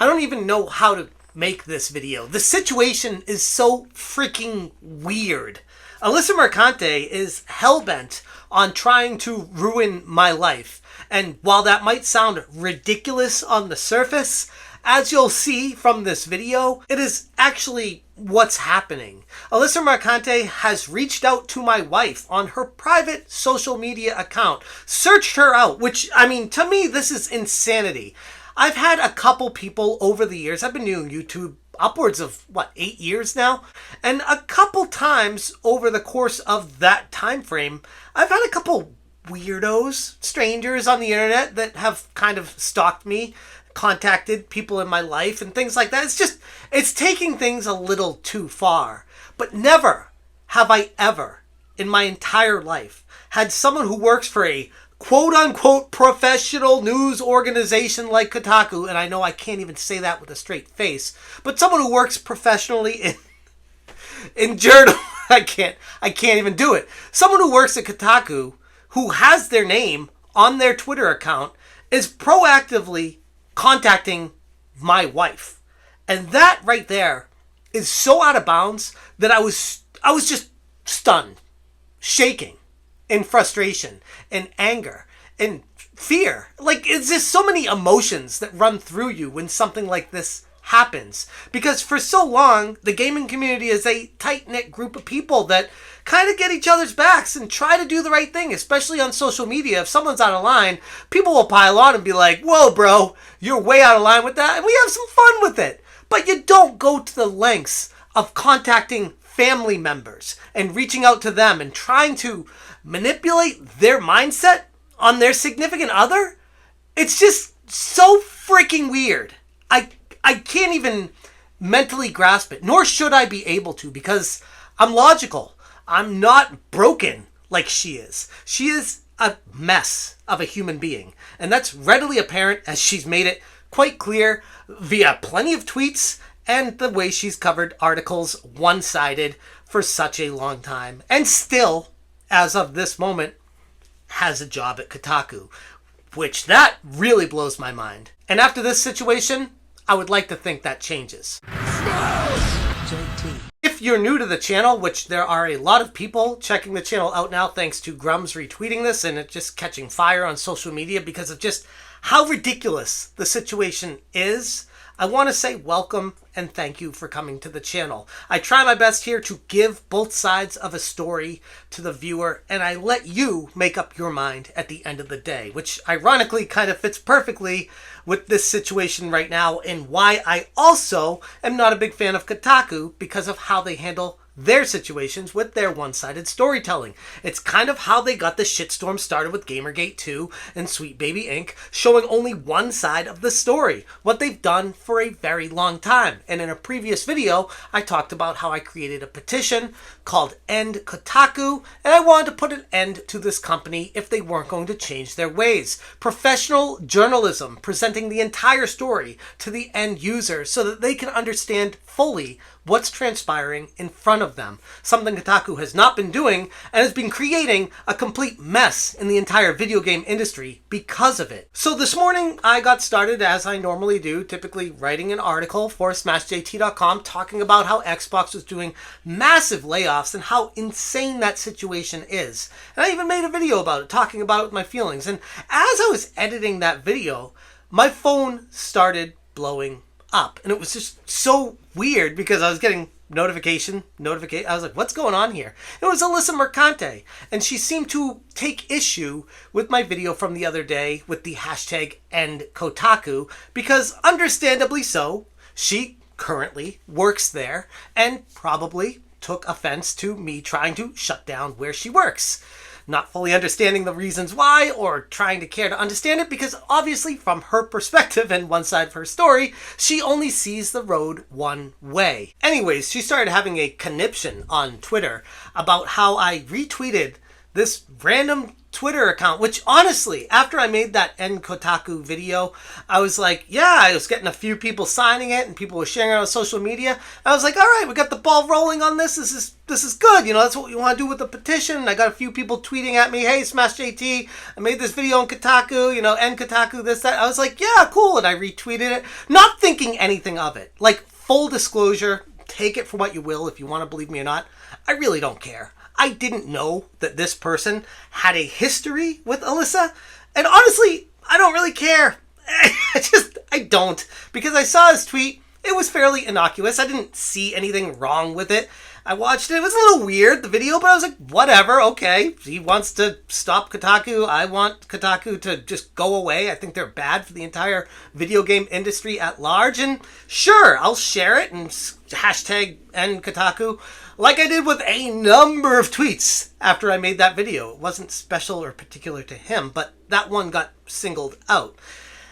I don't even know how to make this video. The situation is so freaking weird. Alyssa Mercante is hellbent on trying to ruin my life. And while that might sound ridiculous on the surface, as you'll see from this video, it is actually what's happening. Alyssa Mercante has reached out to my wife on her private social media account, searched her out, which, I mean, to me, this is insanity. I've had a couple people over the years, I've been doing YouTube upwards of, 8 years now? And a couple times over the course of that time frame, I've had a couple weirdos, strangers on the internet that have kind of stalked me, contacted people in my life and things like that. It's taking things a little too far. But never have I ever, in my entire life, had someone who works for a quote-unquote professional news organization like Kotaku, and I know I can't even say that with a straight face, but someone who works professionally in journal, I can't even do it. Someone who works at Kotaku, who has their name on their Twitter account, is proactively contacting my wife. And that right there is so out of bounds that I was just stunned, shaking, in frustration, in anger, in fear. Like, it's just so many emotions that run through you when something like this happens. Because for so long, the gaming community is a tight-knit group of people that kind of get each other's backs and try to do the right thing, especially on social media. If someone's out of line, people will pile on and be like, whoa, bro, you're way out of line with that, and we have some fun with it. But you don't go to the lengths of contacting family members and reaching out to them and trying to manipulate their mindset on their significant other. It's just so freaking weird. I can't even mentally grasp it, nor should I be able to, because I'm logical. I'm not broken like she is. She is a mess of a human being, and that's readily apparent as she's made it quite clear via plenty of tweets and the way she's covered articles one-sided for such a long time, and still, as of this moment, has a job at Kotaku, which that really blows my mind. And after this situation, I would like to think that changes. JT. If you're new to the channel, which there are a lot of people checking the channel out now thanks to Grums retweeting this and it just catching fire on social media because of just how ridiculous the situation is, I want to say welcome and thank you for coming to the channel. I try my best here to give both sides of a story to the viewer, and I let you make up your mind at the end of the day, which ironically kind of fits perfectly with this situation right now and why I also am not a big fan of Kotaku because of how they handle their situations with their one-sided storytelling. It's kind of how they got the shitstorm started with Gamergate 2 and Sweet Baby Inc., showing only one side of the story, what they've done for a very long time. And in a previous video, I talked about how I created a petition called End Kotaku, and I wanted to put an end to this company if they weren't going to change their ways. Professional journalism, presenting the entire story to the end user so that they can understand fully what's transpiring in front of them. Something Kotaku has not been doing and has been creating a complete mess in the entire video game industry because of it. So this morning I got started as I normally do, typically writing an article for SmashJT.com talking about how Xbox was doing massive layoffs and how insane that situation is. And I even made a video about it, talking about it with my feelings. And as I was editing that video, my phone started blowing up. And it was just so weird because I was getting notification. I was like, what's going on here? It was Alyssa Mercante. And she seemed to take issue with my video from the other day with the hashtag #EndKotaku because understandably so, she currently works there and probably took offense to me trying to shut down where she works. Not fully understanding the reasons why or trying to care to understand it because obviously from her perspective and one side of her story, she only sees the road one way. Anyways, she started having a conniption on Twitter about how I retweeted this random Twitter account, which honestly, after I made that End Kotaku video, I was like, yeah, I was getting a few people signing it and people were sharing it on social media. I was like, all right, we got the ball rolling on this. This is good. You know, that's what we want to do with the petition. I got a few people tweeting at me, hey, Smash JT, I made this video on Kotaku, you know, End Kotaku, this, that. I was like, yeah, cool. And I retweeted it, not thinking anything of it. Like, full disclosure, take it for what you will if you want to believe me or not. I really don't care. I didn't know that this person had a history with Alyssa. And honestly, I don't really care. I don't. Because I saw his tweet. It was fairly innocuous. I didn't see anything wrong with it. I watched it. It was a little weird, the video, but I was like, whatever, okay. He wants to stop Kotaku. I want Kotaku to just go away. I think they're bad for the entire video game industry at large. And sure, I'll share it and hashtag end Kotaku like I did with a number of tweets after I made that video. It wasn't special or particular to him, but that one got singled out.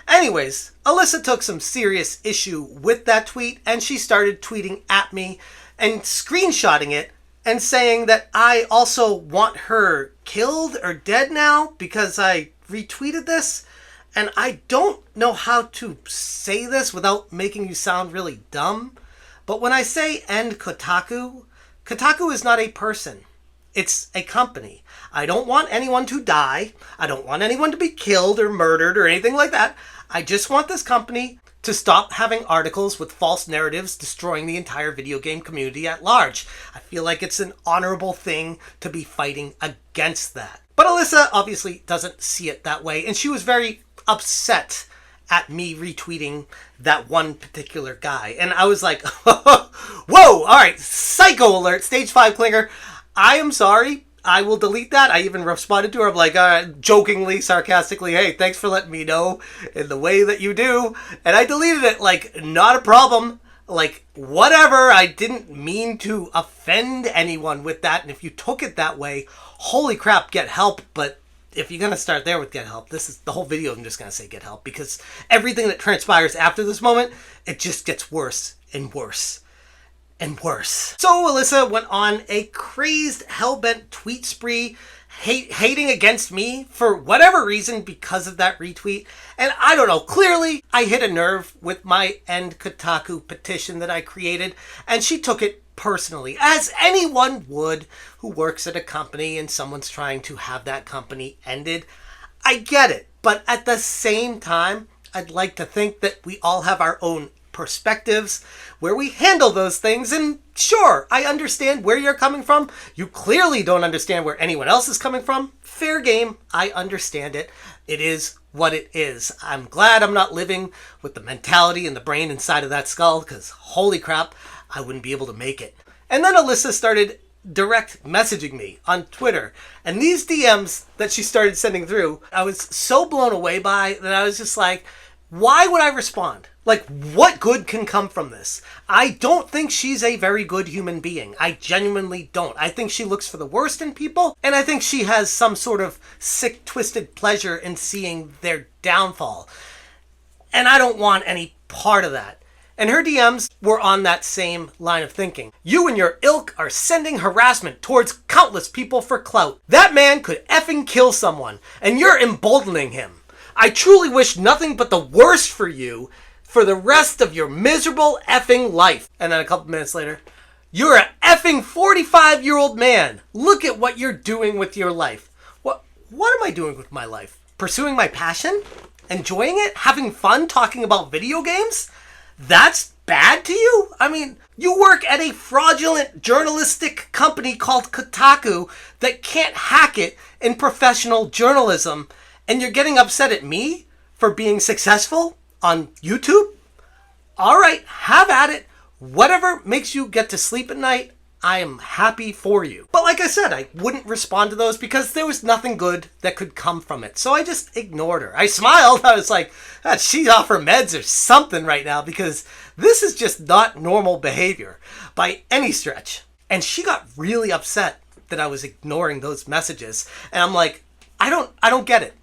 Anyways, Alyssa took some serious issue with that tweet, and she started tweeting at me and screenshotting it and saying that I also want her killed or dead now because I retweeted this. And I don't know how to say this without making you sound really dumb, but when I say end Kotaku, Kotaku is not a person. It's a company. I don't want anyone to die. I don't want anyone to be killed or murdered or anything like that. I just want this company to stop having articles with false narratives destroying the entire video game community at large. I feel like it's an honorable thing to be fighting against that. But Alyssa obviously doesn't see it that way, and she was very upset at me retweeting that one particular guy. And I was like, whoa, all right, psycho alert, stage 5 clinger. I am sorry. I will delete that. I even responded to her. I'm like, jokingly, sarcastically, hey, thanks for letting me know in the way that you do. And I deleted it, like, not a problem. Like, whatever. I didn't mean to offend anyone with that. And if you took it that way, holy crap, get help. But if you're going to start there with get help, this is the whole video. I'm just going to say get help, because everything that transpires after this moment, it just gets worse and worse and worse. So Alyssa went on a crazed, hell-bent tweet spree, hating against me for whatever reason because of that retweet. And I don't know, clearly I hit a nerve with my End Kotaku petition that I created, and she took it personally, as anyone would who works at a company and someone's trying to have that company ended. I get it, but at the same time, I'd like to think that we all have our own perspectives where we handle those things. And sure, I understand where you're coming from. You clearly don't understand where anyone else is coming from. Fair game. I understand it. It is what it is. I'm glad I'm not living with the mentality and the brain inside of that skull, because holy crap, I wouldn't be able to make it. And then Alyssa started direct messaging me on Twitter. And these DMs that she started sending through, I was so blown away by that I was just like, why would I respond? Like, what good can come from this? I don't think she's a very good human being. I genuinely don't. I think she looks for the worst in people, and I think she has some sort of sick, twisted pleasure in seeing their downfall. And I don't want any part of that. And her DMs were on that same line of thinking. You and your ilk are sending harassment towards countless people for clout. That man could effing kill someone, and you're emboldening him. I truly wish nothing but the worst for you for the rest of your miserable effing life. And then a couple minutes later, you're an effing 45-year-old man. Look at what you're doing with your life. What am I doing with my life? Pursuing my passion? Enjoying it? Having fun talking about video games? That's bad to you? I mean, you work at a fraudulent journalistic company called Kotaku that can't hack it in professional journalism, and you're getting upset at me for being successful on YouTube? All right, have at it. Whatever makes you get to sleep at night, I am happy for you. But like I said, I wouldn't respond to those because there was nothing good that could come from it. So I just ignored her. I smiled. I was like, she's off her meds or something right now, because this is just not normal behavior by any stretch. And she got really upset that I was ignoring those messages. And I'm like, I don't get it.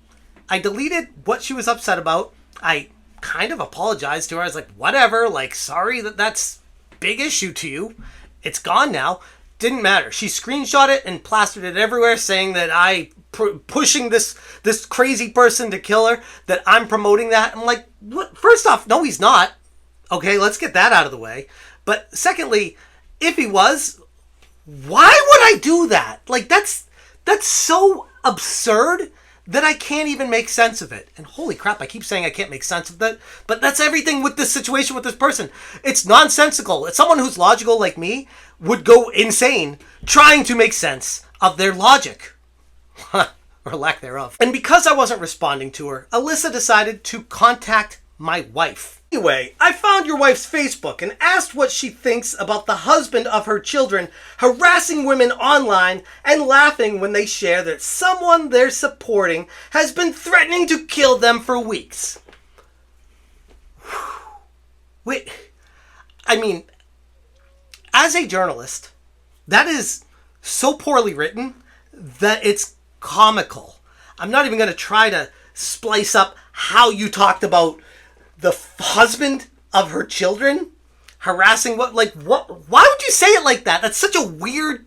I deleted what she was upset about. I kind of apologized to her. I was like, whatever, like, sorry that's big issue to you. It's gone now. Didn't matter. She screenshot it and plastered it everywhere saying that I pushing this crazy person to kill her, that I'm promoting that. I'm like, what? First off, no, he's not. Okay, let's get that out of the way. But secondly, if he was, why would I do that? Like, that's so absurd that I can't even make sense of it. And holy crap, I keep saying I can't make sense of that, but that's everything with this situation with this person. It's nonsensical. It's someone who's logical like me would go insane trying to make sense of their logic. Or lack thereof. And because I wasn't responding to her, Alyssa decided to contact my wife. Anyway, I found your wife's Facebook and asked what she thinks about the husband of her children harassing women online and laughing when they share that someone they're supporting has been threatening to kill them for weeks. Wait, I mean, as a journalist, that is so poorly written that it's comical. I'm not even going to try to splice up how you talked about the husband of her children harassing what? Why would you say it like that? That's such a weird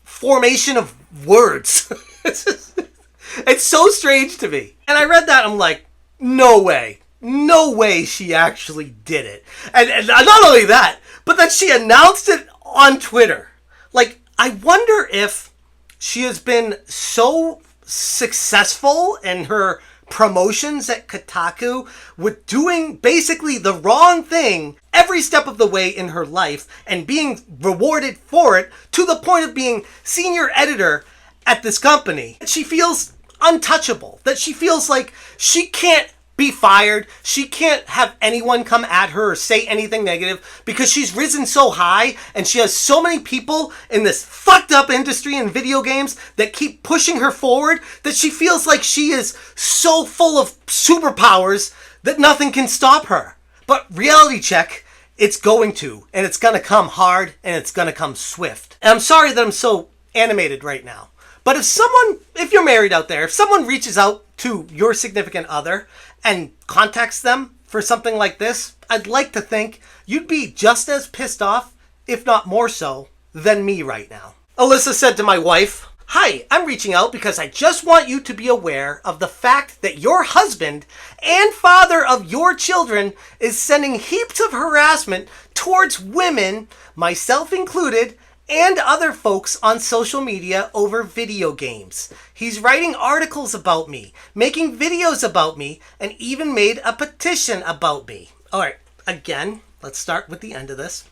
formation of words. It's so strange to me. And I read that, I'm like, no way she actually did it. And not only that, but that she announced it on Twitter. Like, I wonder if she has been so successful in her promotions at Kotaku with doing basically the wrong thing every step of the way in her life and being rewarded for it to the point of being senior editor at this company. She feels untouchable, that she feels like she can't be fired, she can't have anyone come at her or say anything negative because she's risen so high and she has so many people in this fucked up industry in video games that keep pushing her forward that she feels like she is so full of superpowers that nothing can stop her. But reality check, it's going to, and it's going to come hard and it's going to come swift. And I'm sorry that I'm so animated right now. But if you're married out there, if someone reaches out to your significant other and contacts them for something like this, I'd like to think you'd be just as pissed off, if not more so, than me right now. Alyssa said to my wife, "Hi, I'm reaching out because I just want you to be aware of the fact that your husband and father of your children is sending heaps of harassment towards women, myself included, and other folks on social media over video games. He's writing articles about me, making videos about me, and even made a petition about me." All right, again, let's start with the end of this.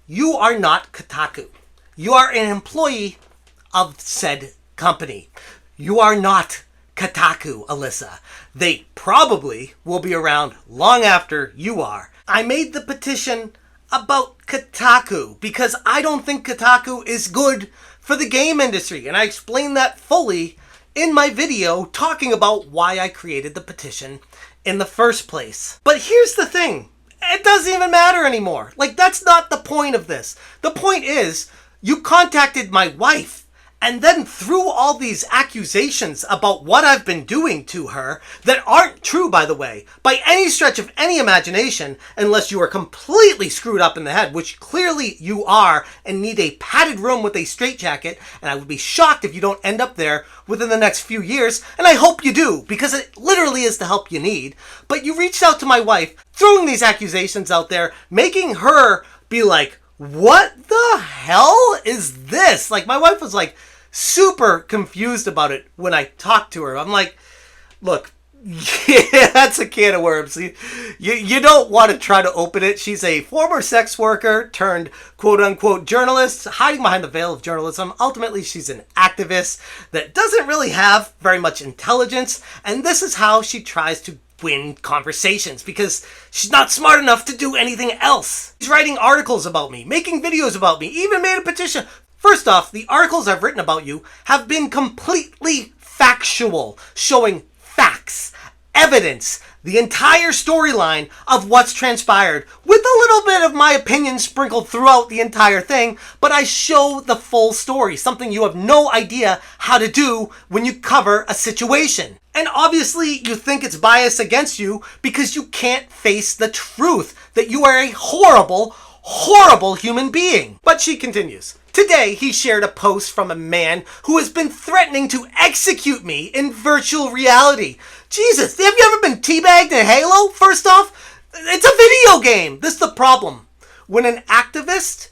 You are not Kotaku. You are an employee of said company. You are not Kotaku, Alyssa. They probably will be around long after you are. I made the petition about Kotaku because I don't think Kotaku is good for the game industry, and I explained that fully in my video talking about why I created the petition in the first place. But here's the thing, it doesn't even matter anymore. Like, that's not the point of this. The point is, you contacted my wife and then threw all these accusations about what I've been doing to her that aren't true, by the way, by any stretch of any imagination, unless you are completely screwed up in the head, which clearly you are, and need a padded room with a straitjacket, and I would be shocked if you don't end up there within the next few years, and I hope you do, because it literally is the help you need. But you reached out to my wife, throwing these accusations out there, making her be like, what the hell is this? Like, my wife was like super confused about it when I talked to her. I'm like, look, yeah, that's a can of worms. You don't want to try to open it. She's a former sex worker turned quote unquote journalist, hiding behind the veil of journalism. Ultimately, she's an activist that doesn't really have very much intelligence. And this is how she tries to win conversations, because she's not smart enough to do anything else. She's writing articles about me, making videos about me, even made a petition. First off, the articles I've written about you have been completely factual, showing facts, evidence, the entire storyline of what's transpired, with a little bit of my opinion sprinkled throughout the entire thing, but I show the full story, something you have no idea how to do when you cover a situation. And obviously you think it's biased against you because you can't face the truth that you are a horrible, horrible human being. But she continues. Today, he shared a post from a man who has been threatening to execute me in virtual reality. Jesus, have you ever been teabagged in Halo? First off, it's a video game. This is the problem. When an activist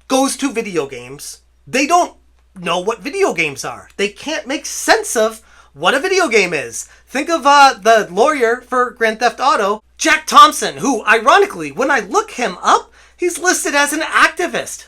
goes to video games, they don't know what video games are. They can't make sense of what a video game is. Think of the lawyer for Grand Theft Auto, Jack Thompson, who, ironically, when I look him up, he's listed as an activist.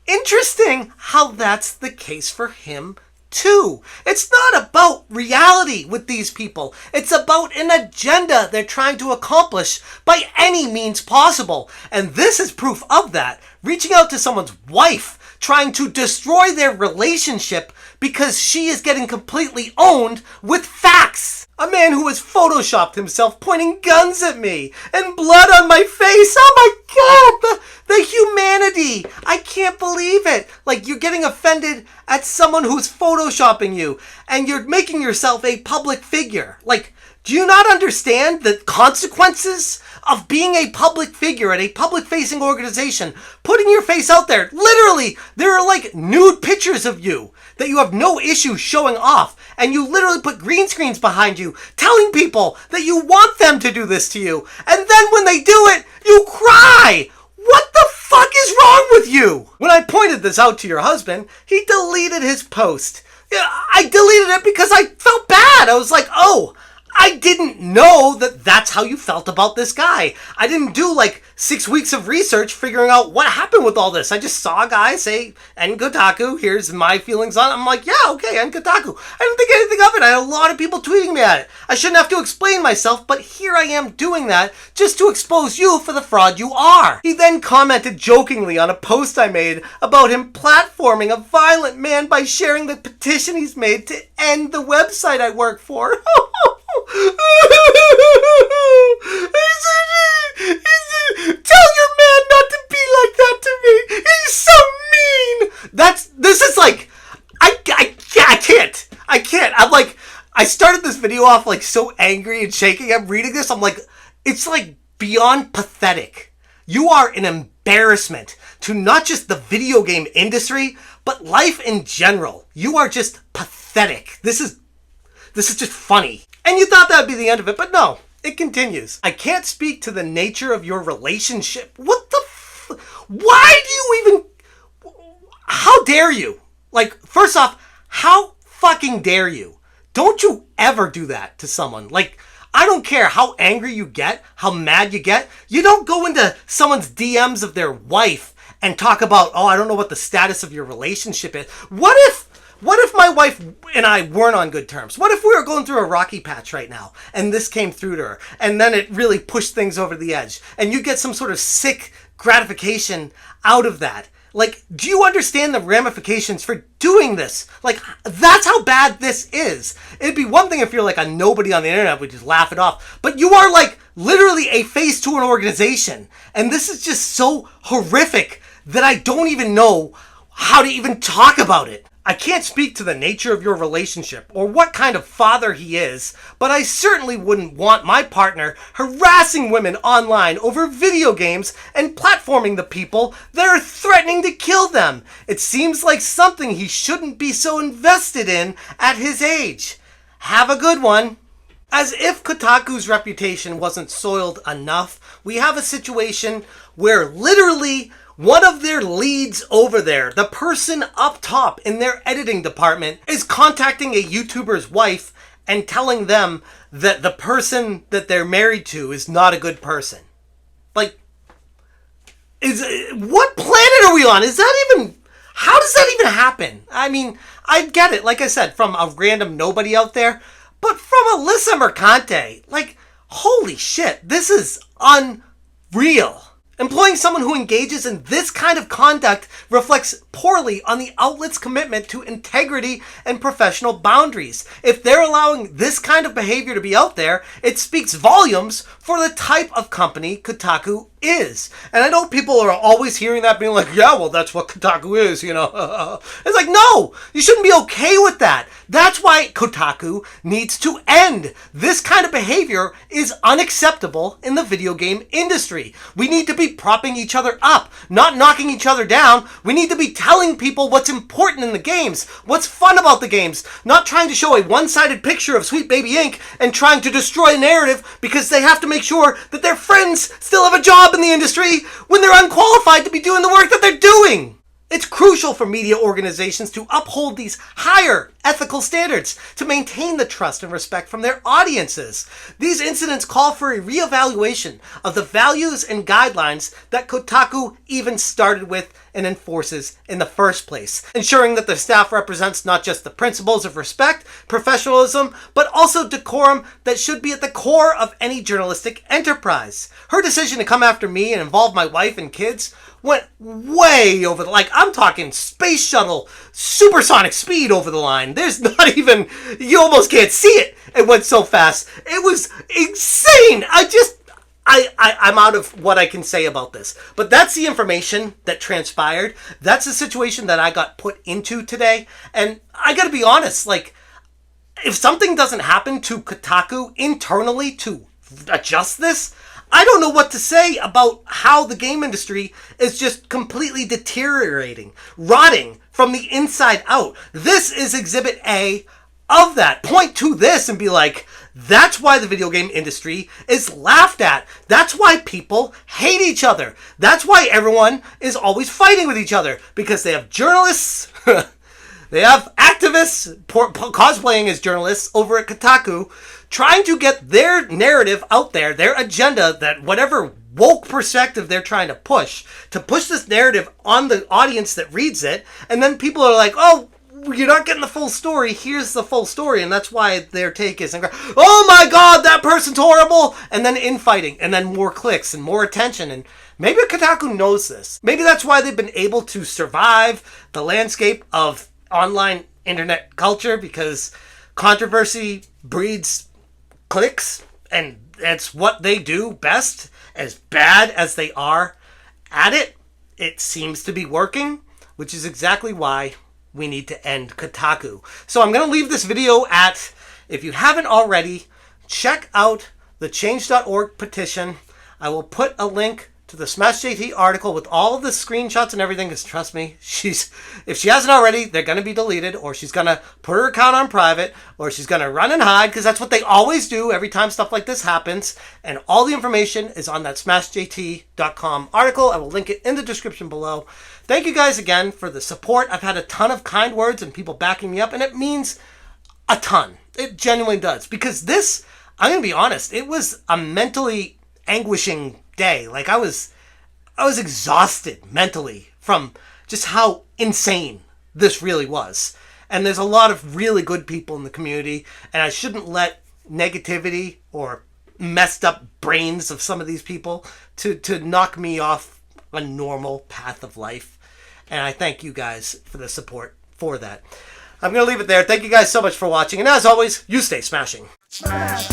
Interesting how that's the case for him, too. It's not about reality with these people. It's about an agenda they're trying to accomplish by any means possible. And this is proof of that. Reaching out to someone's wife, trying to destroy their relationship because she is getting completely owned with facts. A man who has photoshopped himself pointing guns at me and blood on my face. Oh my God, the humanity. I can't believe it. Like, you're getting offended at someone who's photoshopping you and you're making yourself a public figure. Like, do you not understand the consequences of being a public figure at a public-facing organization, putting your face out there? Literally, there are like nude pictures of you that you have no issue showing off, and you literally put green screens behind you, telling people that you want them to do this to you, and then when they do it, you cry! What the fuck is wrong with you? When I pointed this out to your husband, he deleted his post. I deleted it because I felt bad. I was like, oh, I didn't know that that's how you felt about this guy. I didn't do like 6 weeks of research figuring out what happened with all this. I just saw a guy say, "En Kotaku, here's my feelings on it." I'm like, yeah, okay, En Kotaku. I didn't think anything of it. I had a lot of people tweeting me at it. I shouldn't have to explain myself, but here I am doing that just to expose you for the fraud you are. He then commented jokingly on a post I made about him platforming a violent man by sharing the petition he's made to end the website I work for. Tell your man not to be like that to me. He's so mean. This is like, I can't. I'm like, I started this video off like so angry and shaking. I'm reading this. I'm like, it's like beyond pathetic. You are an embarrassment to not just the video game industry, but life in general. You are just pathetic. This is just funny. And you thought that would be the end of it, but no, it continues. I can't speak to the nature of your relationship. What the why do you even, how dare you? Like, first off, how fucking dare you? Don't you ever do that to someone. Like, I don't care how angry you get, how mad you get. You don't go into someone's DMs of their wife and talk about, oh, I don't know what the status of your relationship is. What if my wife and I weren't on good terms? What if we were going through a rocky patch right now and this came through to her and then it really pushed things over the edge and you get some sort of sick gratification out of that? Like, do you understand the ramifications for doing this? Like, that's how bad this is. It'd be one thing if you're like a nobody on the internet, we just laugh it off. But you are like literally a face to an organization. And this is just so horrific that I don't even know how to even talk about it. I can't speak to the nature of your relationship or what kind of father he is, but I certainly wouldn't want my partner harassing women online over video games and platforming the people that are threatening to kill them. It seems like something he shouldn't be so invested in at his age. Have a good one. As if Kotaku's reputation wasn't soiled enough, we have a situation where literally one of their leads over there, the person up top in their editing department, is contacting a YouTuber's wife and telling them that the person that they're married to is not a good person. Like, what planet are we on? How does that even happen? I mean, I get it, like I said, from a random nobody out there, but from Alyssa Mercante, like, holy shit, this is unreal. Employing someone who engages in this kind of conduct reflects poorly on the outlet's commitment to integrity and professional boundaries. If they're allowing this kind of behavior to be out there, it speaks volumes for the type of company Kotaku is. And I know people are always hearing that, being like, yeah, well, that's what Kotaku is, you know. It's like, no, you shouldn't be okay with that. That's why Kotaku needs to end. This kind of behavior is unacceptable in the video game industry. We need to be propping each other up, not knocking each other down. We need to be telling people what's important in the games, what's fun about the games, not trying to show a one-sided picture of Sweet Baby Inc. and trying to destroy a narrative because they have to make sure that their friends still have a job in the industry when they're unqualified to be doing the work that they're doing. It's crucial for media organizations to uphold these higher ethical standards to maintain the trust and respect from their audiences. These incidents call for a reevaluation of the values and guidelines that Kotaku even started with and enforces in the first place, ensuring that the staff represents not just the principles of respect, professionalism, but also decorum that should be at the core of any journalistic enterprise. Her decision to come after me and involve my wife and kids went way over the, like, I'm talking space shuttle, supersonic speed over the line. There's not even, you almost can't see it. It went so fast. It was insane. I'm out of what I can say about this. But that's the information that transpired. That's the situation that I got put into today. And I gotta be honest, like, if something doesn't happen to Kotaku internally to adjust this, I don't know what to say about how the game industry is just completely deteriorating, rotting from the inside out. This is Exhibit A of that. Point to this and be like, that's why the video game industry is laughed at. That's why people hate each other. That's why everyone is always fighting with each other. Because they have journalists, they have activists cosplaying as journalists over at Kotaku, trying to get their narrative out there, their agenda, that whatever woke perspective they're trying to push this narrative on the audience that reads it. And then people are like, oh, you're not getting the full story. Here's the full story. And that's why their take is, oh my God, that person's horrible. And then infighting, and then more clicks and more attention. And maybe Kotaku knows this. Maybe that's why they've been able to survive the landscape of online internet culture, because controversy breeds clicks, and that's what they do best. As bad as they are at it, it seems to be working, which is exactly why we need to end Kotaku. So I'm going to leave this video at, if you haven't already, check out the change.org petition. I will put a link to the Smash JT article with all of the screenshots and everything, because trust me, if she hasn't already, they're going to be deleted, or she's going to put her account on private, or she's going to run and hide, because that's what they always do every time stuff like this happens. And all the information is on that smashjt.com article. I will link it in the description below. Thank you guys again for the support. I've had a ton of kind words and people backing me up, and it means a ton. It genuinely does, because this, I'm going to be honest, it was a mentally anguishing day. Like, I was exhausted mentally from just how insane this really was. And there's a lot of really good people in the community, and I shouldn't let negativity or messed up brains of some of these people to knock me off a normal path of life. And I thank you guys for the support for that. I'm going to leave it there. Thank you guys so much for watching. And as always, you stay smashing. Smash